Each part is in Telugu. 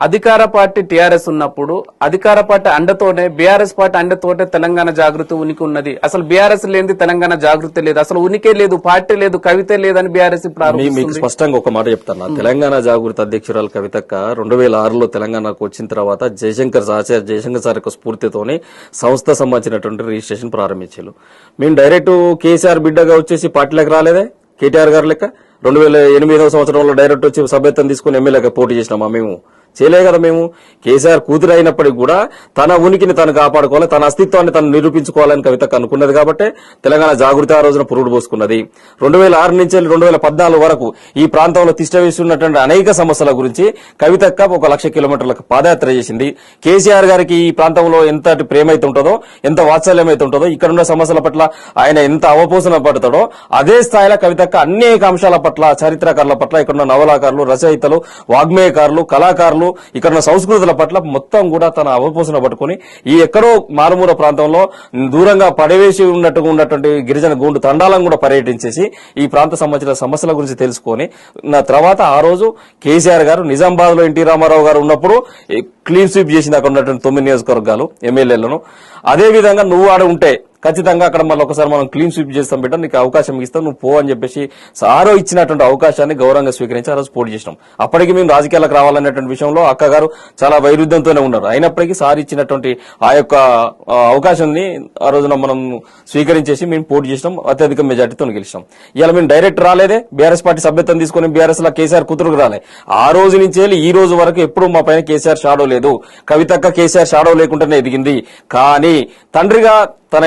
అధికార పార్టీ టీఆర్ఎస్ ఉన్నప్పుడు అధికార పార్టీ అండతోనే బీఆర్ఎస్ పార్టీ అండతోనే తెలంగాణ జాగృతి ఉనికి ఉన్నది. అసలు బీఆర్ఎస్ లేని తెలంగాణ జాగృతి లేదు, అసలు ఉనికే లేదు, పార్టీ లేదు, కవిత లేదని బీఆర్ఎస్ ఇప్పుడు మీకు స్పష్టంగా ఒక మాట చెప్తాను. తెలంగాణ జాగృతి అధ్యక్షురాలు కవితక్క 2006లో తెలంగాణకు వచ్చిన తర్వాత జయశంకర్ సార్ యొక్క స్ఫూర్తితోనే సంస్థ సంబంధించినటువంటి రిజిస్ట్రేషన్ ప్రారంభించారు. మేము డైరెక్ట్ కేసీఆర్ బిడ్డగా వచ్చేసి పార్టీలకు రాలేదే, కేటీఆర్ గారు లెక్క 2008వ సంవత్సరంలో డైరెక్ట్ వచ్చి సభ్యత్వం తీసుకుని ఎమ్మెల్యేగా పోటీ చేసినామా? మేము చేయలే కదా. మేము కేసీఆర్ కూతురు అయినప్పటికీ కూడా తన ఉనికిని తను కాపాడుకోవాలి, తన అస్తిత్వాన్ని తను నిరూపించుకోవాలని కవితకు అనుకున్నది కాబట్టి తెలంగాణ జాగృతి ఆ రోజున పురుడు పోసుకున్నది. 2006 నుంచి 2014 వరకు ఈ ప్రాంతంలో తిష్టవేసి ఉన్నటువంటి అనేక సమస్యల గురించి కవితక్క 1,00,000 కిలోమీటర్లకు పాదయాత్ర చేసింది. కేసీఆర్ గారికి ఈ ప్రాంతంలో ఎంత ప్రేమ అయితే ఉంటుందో, ఎంత వాత్సల్యం అయితే ఉంటుందో, ఇక్కడ ఉన్న సమస్యల పట్ల ఆయన ఎంత అవపోసన పడతాడో అదే స్థాయిలో కవితక్క అనేక అంశాల పట్ల, చరిత్రకారుల పట్ల, ఇక్కడున్న నవలాకారులు, రచయితలు, వాగ్మేయకారులు, కళాకారులు, ఇక్కడ సంస్కృతుల పట్ల మొత్తం కూడా తన అవపోసన పట్టుకుని ఈ ఎక్కడో మారుమూల ప్రాంతంలో దూరంగా పడవేసి ఉన్నటువంటి గిరిజన గూండు తండాలను కూడా పర్యటించేసి ఈ ప్రాంత సంబంధించిన సమస్యల గురించి తెలుసుకొని తర్వాత ఆ రోజు కేసీఆర్ గారు నిజామాబాద్ లో ఎన్టీ రామారావు గారు ఉన్నప్పుడు క్లీన్ స్వీప్ చేసింది అక్కడ ఉన్నటువంటి 9 నియోజకవర్గాలు ఎమ్మెల్యేలను. అదే విధంగా నువ్వు ఆడ ఉంటే ఖచ్చితంగా అక్కడ మళ్ళీ ఒకసారి మనం క్లీన్ స్వీప్ చేస్తాం బిడ్డ, నీకు అవకాశం ఇస్తాం, నువ్వు పో అని చెప్పేసి సారో ఇచ్చినటువంటి అవకాశాన్ని గౌరవంగా స్వీకరించి ఆ రోజు పోటీ చేసినాం. అప్పటికి మేము రాజకీయాలకు రావాలనేటువంటి విషయంలో అక్కగారు చాలా వైరుధ్యంతోనే ఉన్నారు. అయినప్పటికీ సార్ ఇచ్చినటువంటి ఆ యొక్క అవకాశాన్ని ఆ రోజున మనం స్వీకరించేసి మేము పోటీ చేసినాం, అత్యధిక మెజార్టీతో గెలిచినాం. ఇలా మేము డైరెక్ట్ రాలేదే, బీఆర్ఎస్ పార్టీ సభ్యత్వం తీసుకుని బీఆర్ఎస్ లో కేసీఆర్ కూతురుకు రాలే. ఆ రోజు నుంచి ఈ రోజు వరకు ఎప్పుడు మా పైన కేసీఆర్ షాడో లేదు. కవితక్క కేసీఆర్ షాడో లేకుండానే ఎదిగింది. కానీ తండ్రిగా తన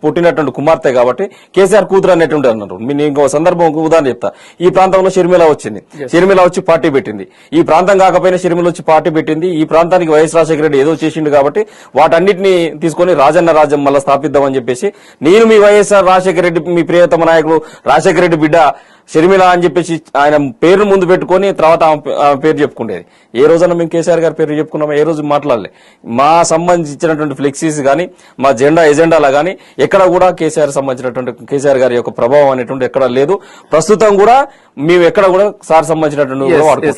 పుట్టినటువంటి కుమార్తె కాబట్టి కేసీఆర్ కూతురు అనేటువంటి అన్నారు. నేను ఇంకో సందర్భం ఉదాహరణ చెప్తా. ఈ ప్రాంతంలో షర్మిల వచ్చింది, షర్మిల వచ్చి పార్టీ పెట్టింది. ఈ ప్రాంతం కాకపోయినా షర్మిల వచ్చి పార్టీ పెట్టింది. ఈ ప్రాంతానికి వైఎస్ రాజశేఖర రెడ్డి ఏదో చేసిండు కాబట్టి వాటన్నిటిని తీసుకుని రాజన్న రాజ్యం మళ్ళా స్థాపిద్దామని చెప్పేసి నేను మీ వైఎస్ఆర్ రాజశేఖర రెడ్డి మీ ప్రియతమ నాయకుడు రాజశేఖర రెడ్డి బిడ్డ షర్మిల అని చెప్పేసి ఆయన పేరు ముందు పెట్టుకుని తర్వాత ఆమె పేరు చెప్పుకునేది. ఏ రోజైనా మేము కేసీఆర్ గారి పేరు చెప్పుకున్నామా? ఏ రోజు మాట్లాడలే. మా సంబంధించినటువంటి ఫ్లెక్సీస్ గానీ, మా ఎజెండాలా గానీ ఎక్కడ కూడా కేసీఆర్ సంబంధించినటువంటి కేసీఆర్ గారి యొక్క ప్రభావం అనేటువంటి ఎక్కడ లేదు. ప్రస్తుతం కూడా మేము ఎక్కడ కూడా సార్ సంబంధించినటువంటి వాడుకోవట్లేదు.